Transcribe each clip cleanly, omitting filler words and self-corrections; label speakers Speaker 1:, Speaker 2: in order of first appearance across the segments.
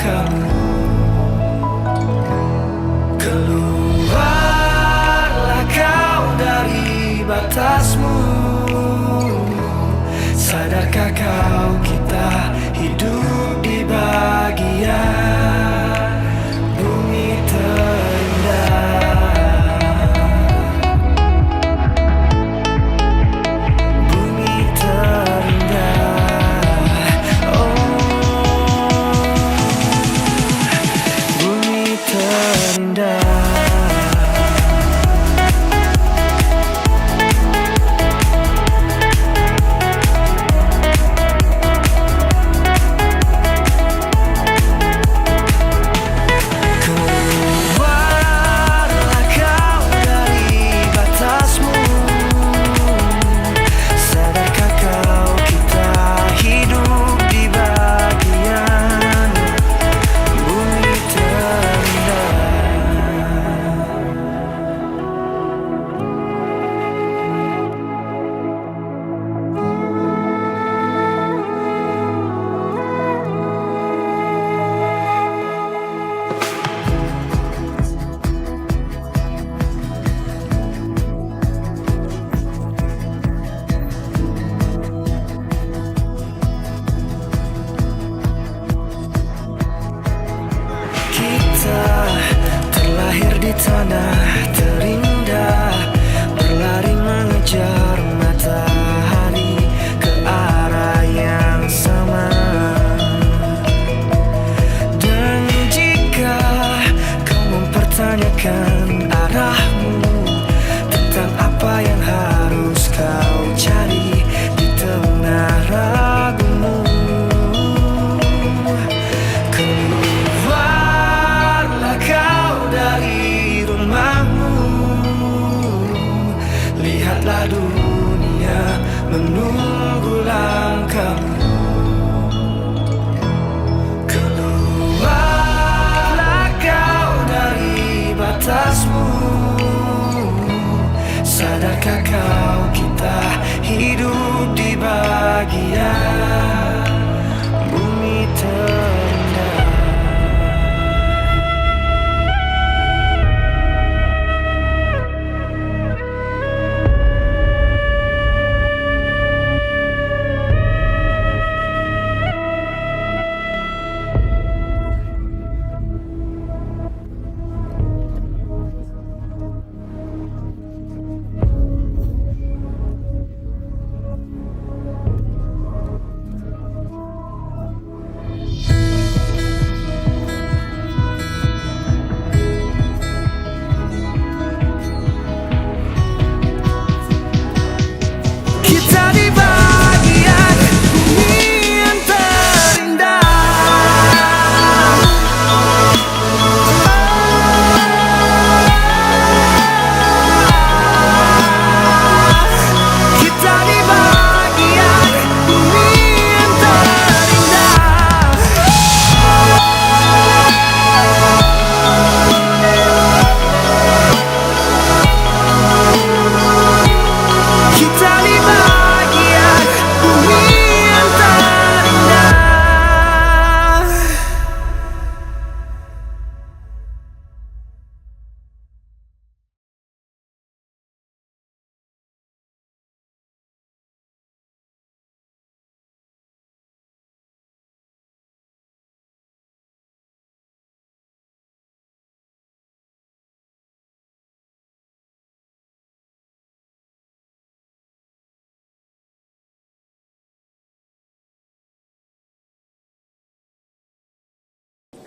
Speaker 1: kamu. Keluarlah kau dari batasmu. Sadarkah kau kita hidup di bagian bumi terindah. Bumi terindah. Oh, bumi terindah. Terlahir di tanah terindah, berlari mengejar matahari ke arah yang sama. Dan jika kau mempertanyakan arahmu, tentang apa yang harus kau cari di tengah ragumu, lihatlah dunia menunggu langkahmu. Keluarlah kau dari batasmu. Sadarkah kau kita hidup di bagian bumi terindah.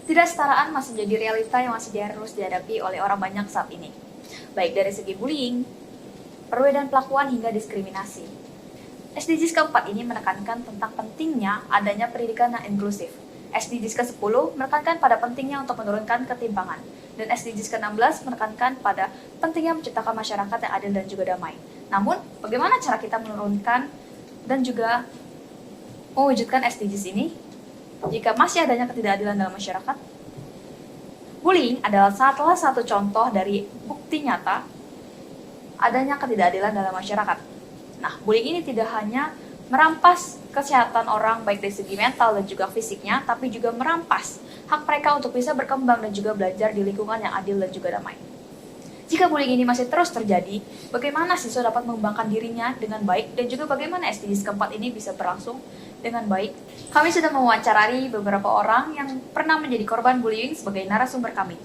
Speaker 2: Ketidaksetaraan masih menjadi realita yang masih harus dihadapi oleh orang banyak saat ini, baik dari segi bullying, perbedaan pelakuan hingga diskriminasi. SDGs keempat ini menekankan tentang pentingnya adanya pendidikan yang inklusif. SDGs ke-10 menekankan pada pentingnya untuk menurunkan ketimpangan, dan SDGs ke-16 menekankan pada pentingnya menciptakan masyarakat yang adil dan juga damai. Namun, bagaimana cara kita menurunkan dan juga mewujudkan SDGs ini jika masih adanya ketidakadilan dalam masyarakat? Bullying adalah salah satu contoh dari bukti nyata adanya ketidakadilan dalam masyarakat. Nah, bullying ini tidak hanya merampas kesehatan orang baik dari segi mental dan juga fisiknya, tapi juga merampas hak mereka untuk bisa berkembang dan juga belajar di lingkungan yang adil dan juga damai. Jika bullying ini masih terus terjadi, bagaimana siswa dapat mengembangkan dirinya dengan baik dan juga bagaimana SDGs keempat ini bisa berlangsung dengan baik? Kami sudah mewawancarai beberapa orang yang pernah menjadi korban bullying sebagai narasumber kami.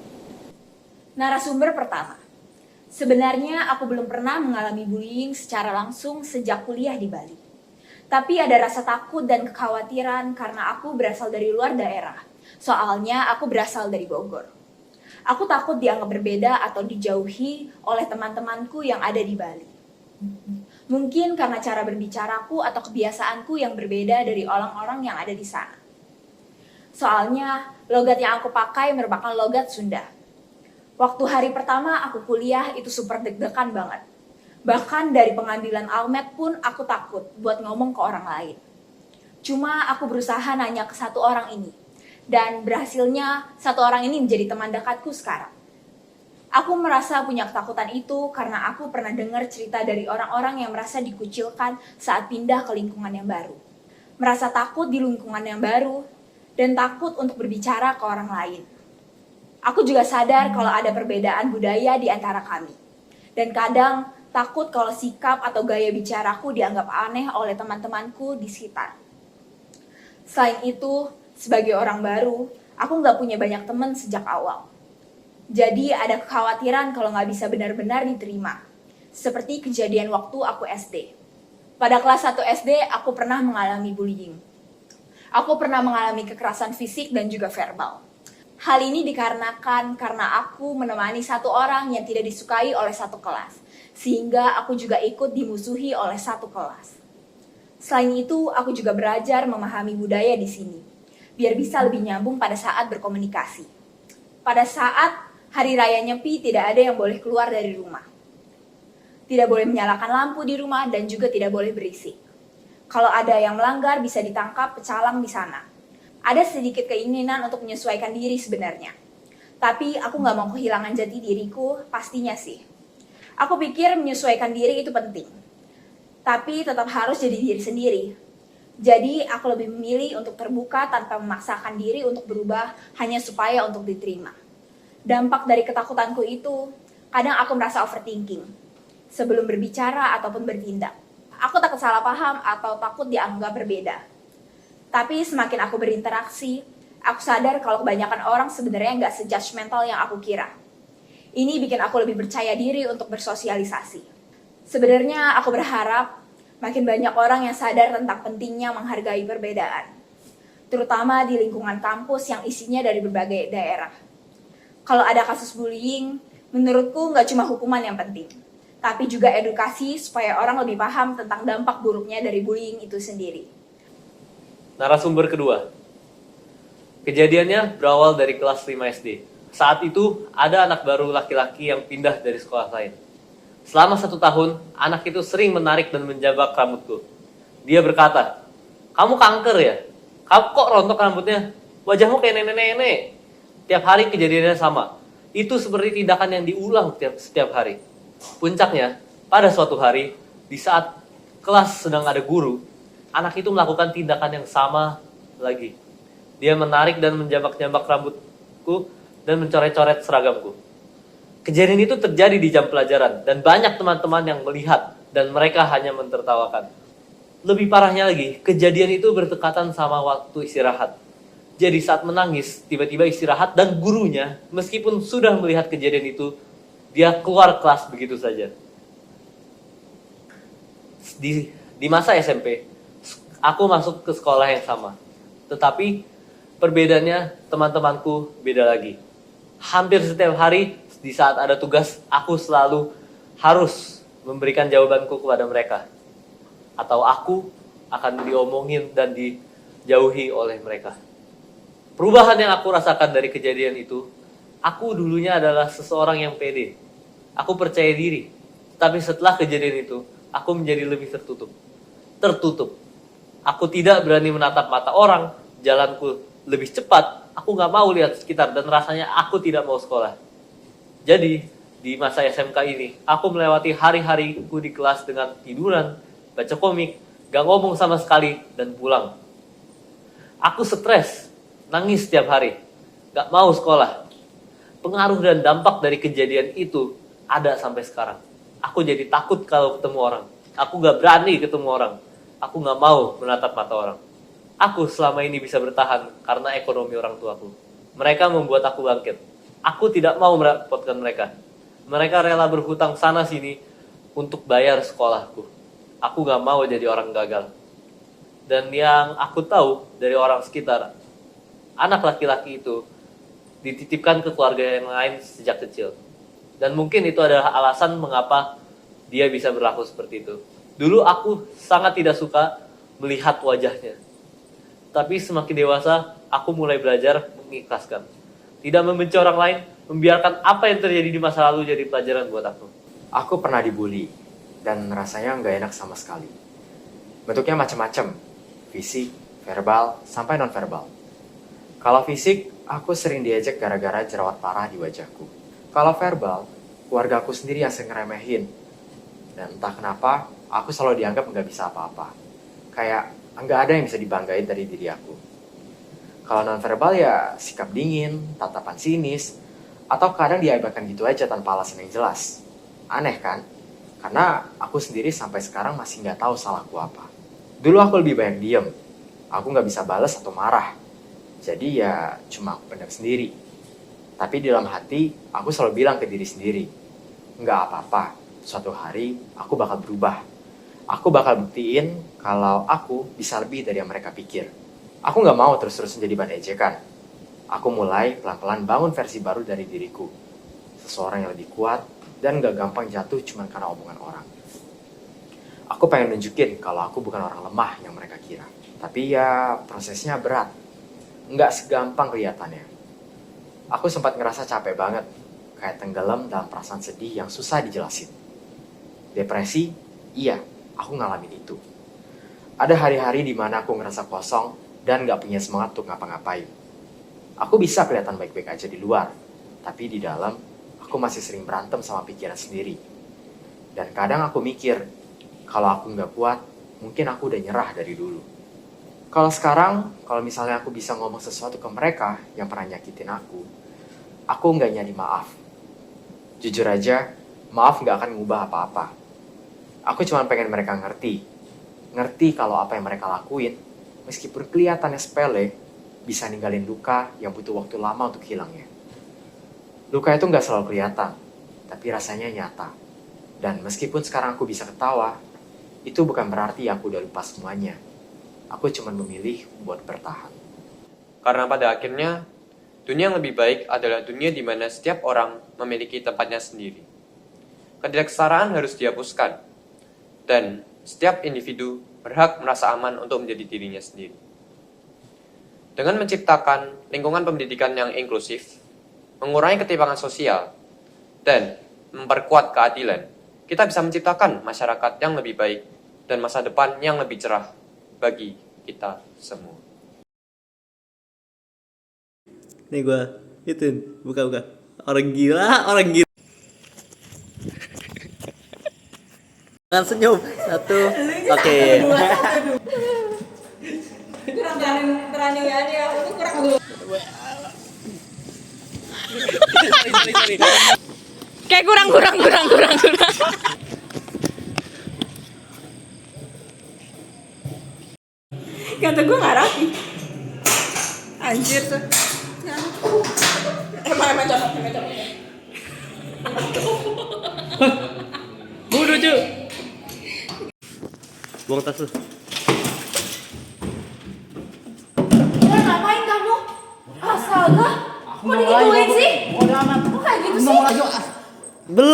Speaker 2: Narasumber pertama. Sebenarnya aku belum pernah mengalami bullying secara langsung sejak kuliah di Bali. Tapi ada rasa takut dan kekhawatiran karena aku berasal dari luar daerah. Soalnya aku berasal dari Bogor. Aku takut dianggap berbeda atau dijauhi oleh teman-temanku yang ada di Bali. Mungkin karena cara berbicaraku atau kebiasaanku yang berbeda dari orang-orang yang ada di sana. Soalnya logat yang aku pakai merupakan logat Sunda. Waktu hari pertama aku kuliah itu super deg-degan banget. Bahkan dari pengambilan almet pun aku takut buat ngomong ke orang lain. Cuma aku berusaha nanya ke satu orang ini. Dan berhasilnya satu orang ini menjadi teman dekatku sekarang. Aku merasa punya ketakutan itu karena aku pernah dengar cerita dari orang-orang yang merasa dikucilkan saat pindah ke lingkungan yang baru. Merasa takut di lingkungan yang baru dan takut untuk berbicara ke orang lain. Aku juga sadar kalau ada perbedaan budaya di antara kami. Dan kadang takut kalau sikap atau gaya bicaraku dianggap aneh oleh teman-temanku di sekitar. Selain itu, sebagai orang baru, aku nggak punya banyak teman sejak awal. Jadi ada kekhawatiran kalau nggak bisa benar-benar diterima. Seperti kejadian waktu aku SD. Pada kelas 1 SD, aku pernah mengalami bullying. Aku pernah mengalami kekerasan fisik dan juga verbal. Hal ini dikarenakan karena aku menemani satu orang yang tidak disukai oleh satu kelas. Sehingga aku juga ikut dimusuhi oleh satu kelas. Selain itu, aku juga belajar memahami budaya di sini. Biar bisa lebih nyambung pada saat berkomunikasi. Pada saat hari raya Nyepi tidak ada yang boleh keluar dari rumah. Tidak boleh menyalakan lampu di rumah dan juga tidak boleh berisik. Kalau ada yang melanggar bisa ditangkap pecalang di sana. Ada sedikit keinginan untuk menyesuaikan diri sebenarnya. Tapi aku gak mau kehilangan jati diriku, pastinya sih. Aku pikir menyesuaikan diri itu penting. Tapi tetap harus jadi diri sendiri. Jadi aku lebih memilih untuk terbuka tanpa memaksakan diri untuk berubah hanya supaya untuk diterima. Dampak dari ketakutanku itu, kadang aku merasa overthinking sebelum berbicara ataupun bertindak. Aku takut salah paham atau takut dianggap berbeda. Tapi semakin aku berinteraksi, aku sadar kalau kebanyakan orang sebenarnya nggak se-judgmental yang aku kira. Ini bikin aku lebih percaya diri untuk bersosialisasi. Sebenarnya aku berharap makin banyak orang yang sadar tentang pentingnya menghargai perbedaan. Terutama di lingkungan kampus yang isinya dari berbagai daerah. Kalau ada kasus bullying, menurutku nggak cuma hukuman yang penting. Tapi juga edukasi supaya orang lebih paham tentang dampak buruknya dari bullying itu sendiri.
Speaker 3: Narasumber kedua. Kejadiannya berawal dari kelas 5 SD. Saat itu ada anak baru laki-laki yang pindah dari sekolah lain. Selama 1 tahun, anak itu sering menarik dan menjabak rambutku. Dia berkata, "Kamu kanker ya? Kamu kok rontok rambutnya? Wajahmu kayak nenek-nenek." Tiap hari kejadiannya sama. Itu seperti tindakan yang diulang setiap hari. Puncaknya, pada suatu hari, di saat kelas sedang ada guru, anak itu melakukan tindakan yang sama lagi. Dia menarik dan menjambak-jambak rambutku dan mencoret-coret seragamku. Kejadian itu terjadi di jam pelajaran dan banyak teman-teman yang melihat dan mereka hanya mentertawakan. Lebih parahnya lagi, kejadian itu berdekatan sama waktu istirahat. Jadi saat menangis, tiba-tiba istirahat dan gurunya, meskipun sudah melihat kejadian itu, dia keluar kelas begitu saja. Di masa SMP, aku masuk ke sekolah yang sama. Tetapi perbedaannya teman-temanku beda lagi. Hampir setiap hari di saat ada tugas, aku selalu harus memberikan jawabanku kepada mereka. Atau aku akan diomongin dan dijauhi oleh mereka. Perubahan yang aku rasakan dari kejadian itu, aku dulunya adalah seseorang yang pede. Aku percaya diri. Tapi setelah kejadian itu, aku menjadi lebih tertutup. Aku tidak berani menatap mata orang, jalanku lebih cepat, aku gak mau lihat sekitar dan rasanya aku tidak mau sekolah. Jadi, di masa SMK ini, aku melewati hari-hariku di kelas dengan tiduran, baca komik, gak ngomong sama sekali, dan pulang. Aku stres, nangis setiap hari, gak mau sekolah. Pengaruh dan dampak dari kejadian itu ada sampai sekarang. Aku jadi takut kalau ketemu orang. Aku gak berani ketemu orang. Aku gak mau menatap mata orang. Aku selama ini bisa bertahan karena ekonomi orang tuaku. Mereka membuat aku bangkit. Aku tidak mau merepotkan mereka. Mereka rela berhutang sana-sini untuk bayar sekolahku. Aku gak mau jadi orang gagal. Dan yang aku tahu dari orang sekitar, anak laki-laki itu dititipkan ke keluarga yang lain sejak kecil. Dan mungkin itu adalah alasan mengapa dia bisa berlaku seperti itu. Dulu aku sangat tidak suka melihat wajahnya. Tapi semakin dewasa, aku mulai belajar mengikhlaskan. Tidak membenci orang lain, membiarkan apa yang terjadi di masa lalu jadi pelajaran buat aku.
Speaker 4: Aku pernah dibully, dan rasanya nggak enak sama sekali. Bentuknya macam-macam, fisik, verbal, sampai non-verbal. Kalau fisik, aku sering diejek gara-gara jerawat parah di wajahku. Kalau verbal, keluarga aku sendiri yang sering ngeremehin. Dan entah kenapa, aku selalu dianggap nggak bisa apa-apa. Kayak nggak ada yang bisa dibanggain dari diri aku. Kalau non-verbal ya sikap dingin, tatapan sinis, atau kadang diabaikan gitu aja tanpa alasan yang jelas. Aneh kan? Karena aku sendiri sampai sekarang masih nggak tahu salahku apa. Dulu aku lebih banyak diem. Aku nggak bisa balas atau marah. Jadi ya cuma aku pendam sendiri. Tapi di dalam hati, aku selalu bilang ke diri sendiri, nggak apa-apa, suatu hari aku bakal berubah. Aku bakal buktiin kalau aku bisa lebih dari yang mereka pikir. Aku nggak mau terus-terusan jadi bahan ejekan. Aku mulai pelan-pelan bangun versi baru dari diriku. Seseorang yang lebih kuat dan nggak gampang jatuh cuma karena omongan orang. Aku pengen nunjukin kalau aku bukan orang lemah yang mereka kira. Tapi ya prosesnya berat. Nggak segampang kelihatannya. Aku sempat ngerasa capek banget. Kayak tenggelam dalam perasaan sedih yang susah dijelasin. Depresi? Iya, aku ngalamin itu. Ada hari-hari di mana aku ngerasa kosong dan nggak punya semangat untuk ngapa-ngapain. Aku bisa kelihatan baik-baik aja di luar. Tapi di dalam, aku masih sering berantem sama pikiran sendiri. Dan kadang aku mikir, kalau aku nggak kuat, mungkin aku udah nyerah dari dulu. Kalau sekarang, kalau misalnya aku bisa ngomong sesuatu ke mereka yang pernah nyakitin aku nggak nyari maaf. Jujur aja, maaf nggak akan ngubah apa-apa. Aku cuma pengen mereka ngerti kalau apa yang mereka lakuin, meskipun kelihatannya sepele, bisa ninggalin luka yang butuh waktu lama untuk hilangnya. Luka itu nggak selalu kelihatan, tapi rasanya nyata. Dan meskipun sekarang aku bisa ketawa, itu bukan berarti aku udah lupa semuanya. Aku cuma memilih buat bertahan.
Speaker 5: Karena pada akhirnya, dunia yang lebih baik adalah dunia di mana setiap orang memiliki tempatnya sendiri. Ketidaksetaraan harus dihapuskan, dan setiap individu berhak merasa aman untuk menjadi dirinya sendiri. Dengan menciptakan lingkungan pendidikan yang inklusif, mengurangi ketimpangan sosial, dan memperkuat keadilan, kita bisa menciptakan masyarakat yang lebih baik dan masa depan yang lebih cerah bagi kita semua.
Speaker 3: Nih gue, itu buka. Orang gila. Jangan senyum. Satu. Oke.
Speaker 6: Berani ya, aku kurang dulu. Kayak kurang. Kata gue nggak rapi. Anjir tuh. Emang coba.
Speaker 3: Bodoh cuy. Buang tas lu.
Speaker 2: Ngapain kamu? Astaga, kok digituin sih? Kok kayak gitu sih?
Speaker 3: Belum.